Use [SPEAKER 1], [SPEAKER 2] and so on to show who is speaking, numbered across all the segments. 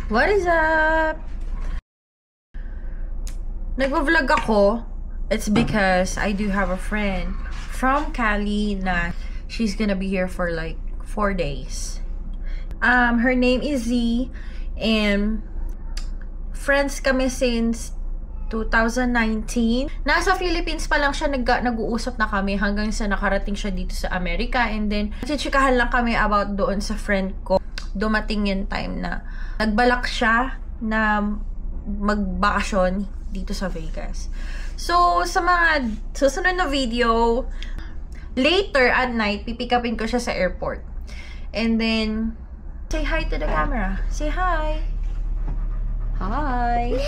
[SPEAKER 1] What is up? Nag-vlog ako. It's because I do have a friend from Cali na she's gonna be here for like 4 days. Her name is Z, and friends kami since 2019. Nasa Philippines pa lang siya nag-uusap na kami hanggang sa nakarating siya dito sa Amerika, and then nagchichikahan lang kami about doon sa friend ko. Dumating yung time na nagbalak siya na magbakasyon dito sa Vegas. So, sa mga susunod na video, later at night, pipick-upin ko siya sa airport. And then, say hi to the camera. Say hi. Hi.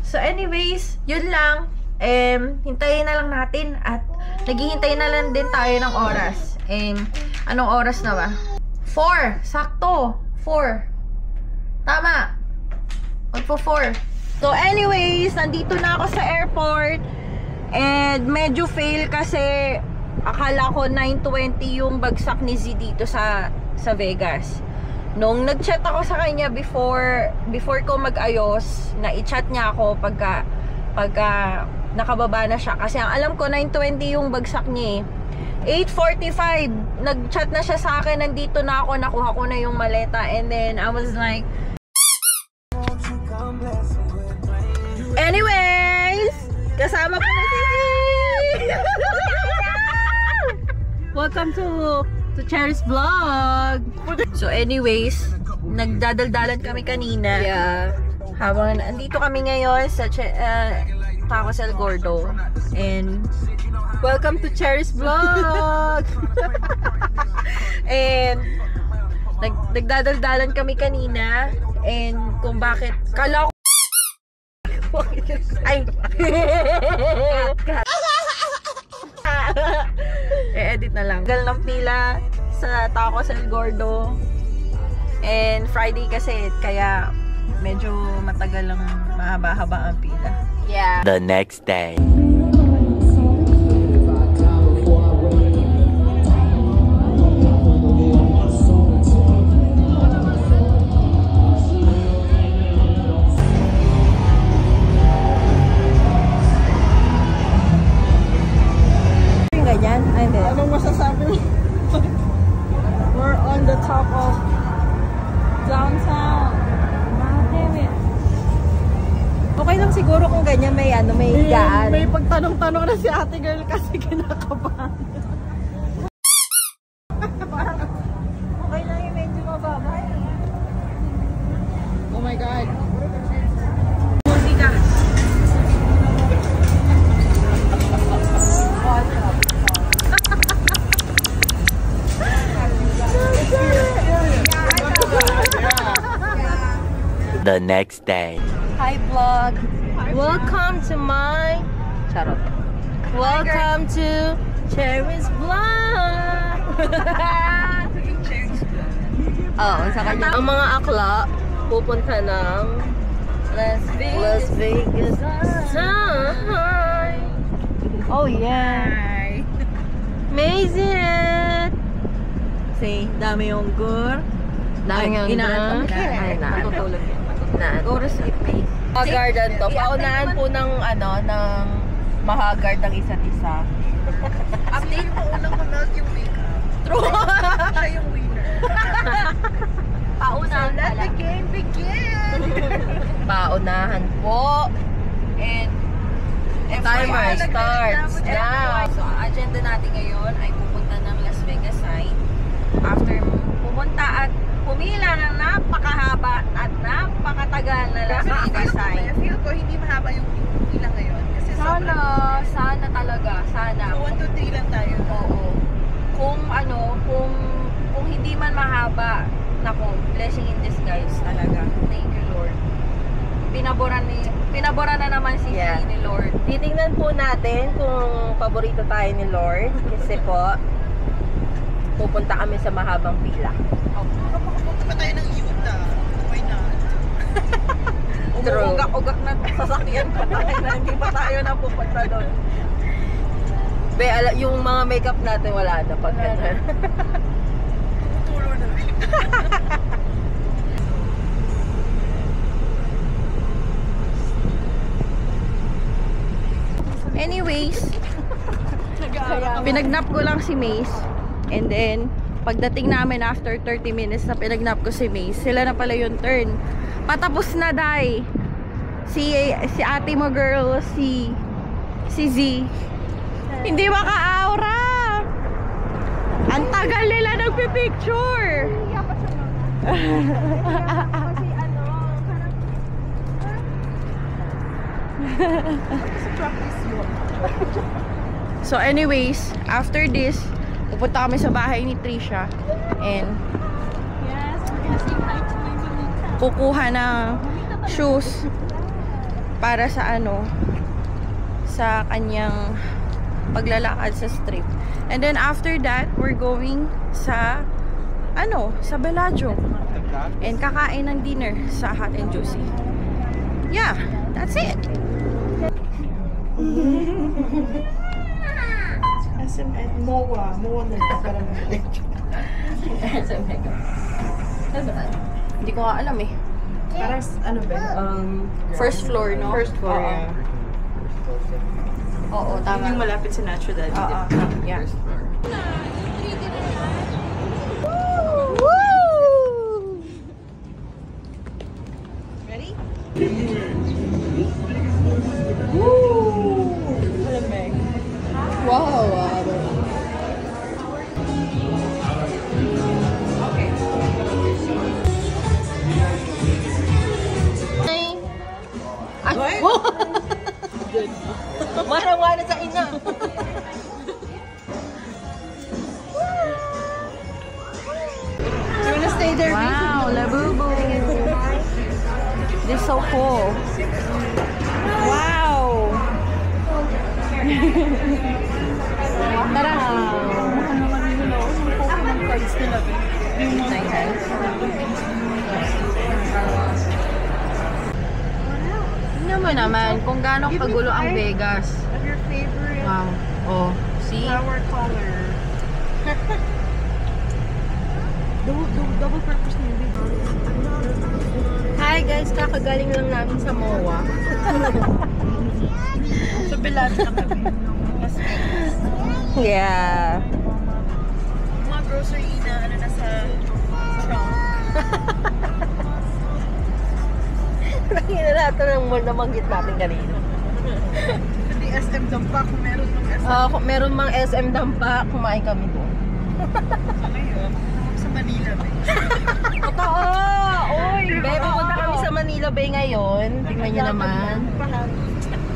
[SPEAKER 1] So anyways, yun lang. Hintayin na lang natin at naghihintay na lang din tayo ng oras. Anong oras na ba? 4. Sakto. 4. Tama. Magpo-4. So anyways, nandito na ako sa airport. And medyo fail kasi akala ko 9:20 yung bagsak ni Z dito sa Vegas. Nung nag-chat ako sa kanya before ko mag-ayos, na i-chat niya ako pagka nakababa na siya. Kasi ang alam ko 9:20 yung bagsak niya eh. 8:45, nag-chat na siya sa akin, nandito na ako, nakuha ko na yung maleta, and then I was like, anyways, kasama ko na si Z. Welcome to Cherry's vlog. So anyways, nagdadaldalan kami kanina. Yeah. Habang andito kami ngayon sa Tacos El Gordo. And welcome to Cherry's vlog. And nagdadaldalan kami kanina. And kung bakit kala ko ay edit na lang. Gal ng pila sa Tacos El Gordo. And Friday kasi, kaya medyo matagal lang, mahaba-haba ang pila. Yeah.
[SPEAKER 2] The next day.
[SPEAKER 1] Anong masasabi mo? We're on the top of downtown. Okay lang siguro kung ganyan may higaan. May pagtanong-tanong na si ate girl kasi kinakabahan. Okay lang yung medyo mababa. Oh my God. Musika.
[SPEAKER 2] The next day.
[SPEAKER 1] Hi vlog. Welcome to my charot. Welcome to Cherry's vlog. Sa kanya. Ang mga akla pupunta ng Las Vegas. Oh yeah. Amazing. Say, dami yung gur. Inaantok ka. Ay, natutulog yan. Oras sleepy. Mahagardan to. Paunahan po ng mahagard ang isa't isa. Update po unang manood yung makeup. True. Siya yung winner. Paunahan pala. Let the game begin. Paunahan po. And timer starts now. So, ang agenda natin ngayon ay pupunta ng Las Vegas side. After pumunta at pumila ng napakahaba at napakatagal na Las Vegas side.
[SPEAKER 3] Feel ko hindi mahaba yung pila ngayon. Kasi
[SPEAKER 1] sana talaga. Sana.
[SPEAKER 3] So 1, 2, 3 lang tayo.
[SPEAKER 1] Oo. Kung hindi man mahaba, nako, blessing in disguise talaga. Thank you, Lord. Pinabora na naman si ni Lord.
[SPEAKER 4] Titingnan po natin kung paborito tayo ni Lord. Kasi po, pupunta kami sa mahabang pila.
[SPEAKER 3] Makapunta pa tayo ng Utah. Why not?
[SPEAKER 1] Umuugak-ugak na sasakyan pa tayo na hindi pa tayo napupunta doon.
[SPEAKER 4] Yung mga makeup natin wala na pag ganun.
[SPEAKER 3] Tulo na rin.
[SPEAKER 1] Anyways, pinagnap ko lang si Mace. And then, pagdating namin after 30 minutes na pinagnap ko si Mace, sila na pala yung turn. Patapos na, Day. Si ate mo girl, si Z. Hindi maka-aura. Ang tagal nila nagpipicture. So anyways, after this, pupunta kami sa bahay ni Trisha and kukuha ng shoes para sa sa kanyang paglalakad sa strip. And then after that, we're going sa sa Bellagio and kakain ng dinner sa Hot and Juicy. Yeah, that's it.
[SPEAKER 3] SM at MOA na parang
[SPEAKER 4] SM Mega.
[SPEAKER 1] Hindi ko nga alam eh.
[SPEAKER 3] parang ano ba?
[SPEAKER 1] First floor, no?
[SPEAKER 3] First floor,
[SPEAKER 1] Oo.
[SPEAKER 3] yeah.
[SPEAKER 1] Oo, tama.
[SPEAKER 3] Yung malapit sa Natural Daddy.
[SPEAKER 1] Oo, yeah.
[SPEAKER 3] First floor.
[SPEAKER 1] Ready? Wow. Ay!
[SPEAKER 4] Marawana sa ina.
[SPEAKER 3] You wanna stay there?
[SPEAKER 1] Wow, Labubu. This is so cool. Wow. Tara. Tingnan mo naman kung gaano kagulo ang Vegas.
[SPEAKER 3] Of your favorite
[SPEAKER 1] Wow. Oh, see?
[SPEAKER 3] flower color. Double purpose na yun.
[SPEAKER 4] Hi guys, kakagaling lang namin sa MOA.
[SPEAKER 3] So, Bellagio na kami.
[SPEAKER 1] Yeah.
[SPEAKER 3] Mga grocery na nasa trunk.
[SPEAKER 4] Nakinalata ng mall na manggit natin kanina.
[SPEAKER 3] Hindi SM Dampak, meron ng SM.
[SPEAKER 4] Kung meron mang SM Dampa, kumain kami doon.
[SPEAKER 3] So, ngayon, sa Manila ba?
[SPEAKER 4] Totoo! Uy! Be, pupunta kami sa Manila Bay ngayon. Tingnan nyo naman.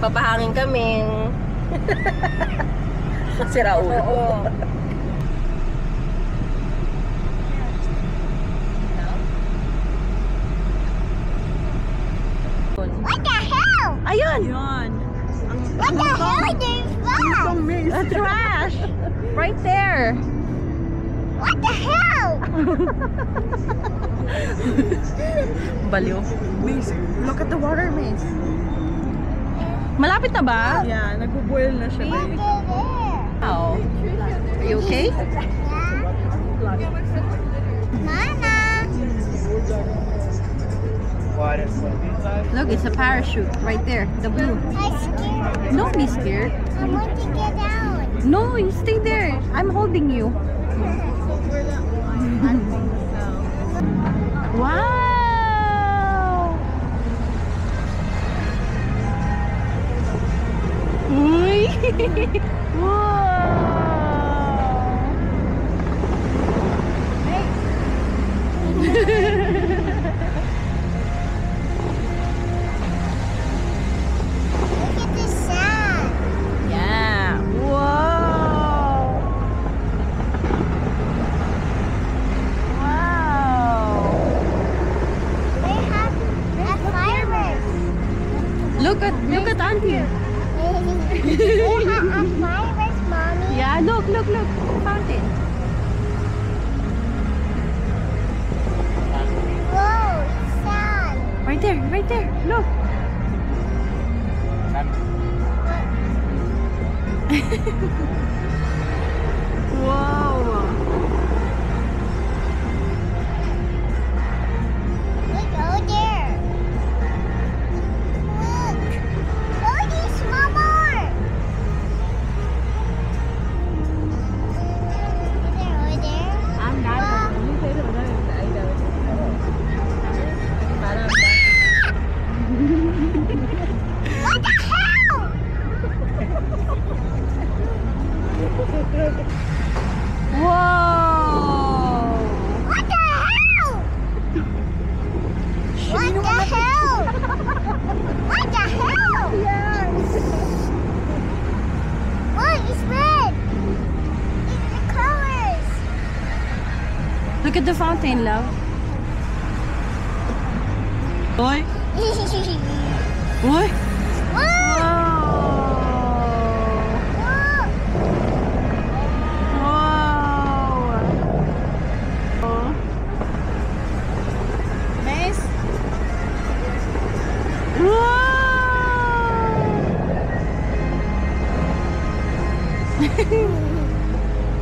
[SPEAKER 4] Papahangin kami. Sira ulo.
[SPEAKER 3] Oo.
[SPEAKER 1] Ayun!
[SPEAKER 3] Yun.
[SPEAKER 5] What the hell is that?
[SPEAKER 1] A trash! Right there!
[SPEAKER 5] What the hell?
[SPEAKER 1] Baliw.
[SPEAKER 3] Mace, look at the water, Mace.
[SPEAKER 1] Malapit na ba?
[SPEAKER 3] Yeah, nagbo-boil na siya.
[SPEAKER 5] Look at there.
[SPEAKER 1] Oh. Are you okay?
[SPEAKER 5] Mama.
[SPEAKER 1] Look, it's a parachute right there. The blue.
[SPEAKER 5] I'm scared.
[SPEAKER 1] Don't be scared.
[SPEAKER 5] I want to get out.
[SPEAKER 1] No, you stay there. I'm holding you. Wow! Uy! Wow!
[SPEAKER 5] Look at the sun.
[SPEAKER 1] Yeah. Whoa! Wow!
[SPEAKER 5] They have a fireworks.
[SPEAKER 1] Look at Auntie.
[SPEAKER 5] They have a fireworks, mommy.
[SPEAKER 1] Yeah, look, fountain.
[SPEAKER 5] Whoa, it's sun.
[SPEAKER 1] Right there, look. Wow.
[SPEAKER 4] Look at the fountain, love. Oi. Oi.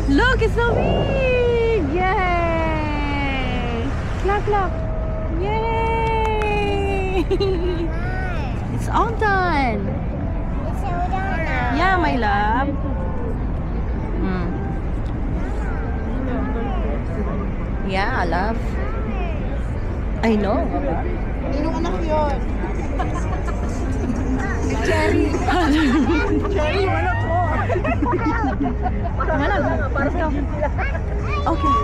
[SPEAKER 4] Look, it's so big! Yay! Clap, clap! Yay! It's all done!
[SPEAKER 5] It's all done now.
[SPEAKER 4] Yeah, my love. Yeah, love. I know.
[SPEAKER 3] Sinong anak yun?
[SPEAKER 4] Cherry,
[SPEAKER 3] anak ko.
[SPEAKER 4] Okay.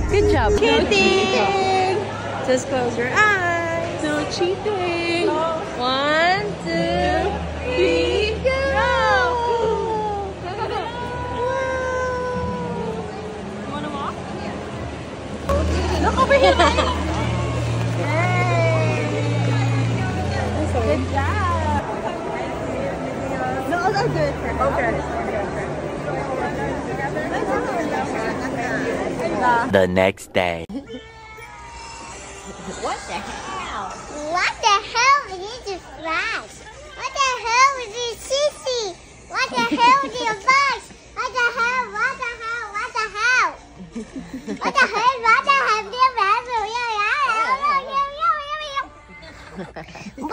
[SPEAKER 4] Good job. Cheating! Just close your eyes. No cheating. 1, 2, 3, go! You wanna walk? Look over here. Good job.
[SPEAKER 3] No, that's good. Okay.
[SPEAKER 2] The next day.
[SPEAKER 5] What the hell? What the hell is this flash? What the hell is this sissy? What the hell is your box? What the hell? What the hell? What the hell? What the hell? What the hell? What the hell?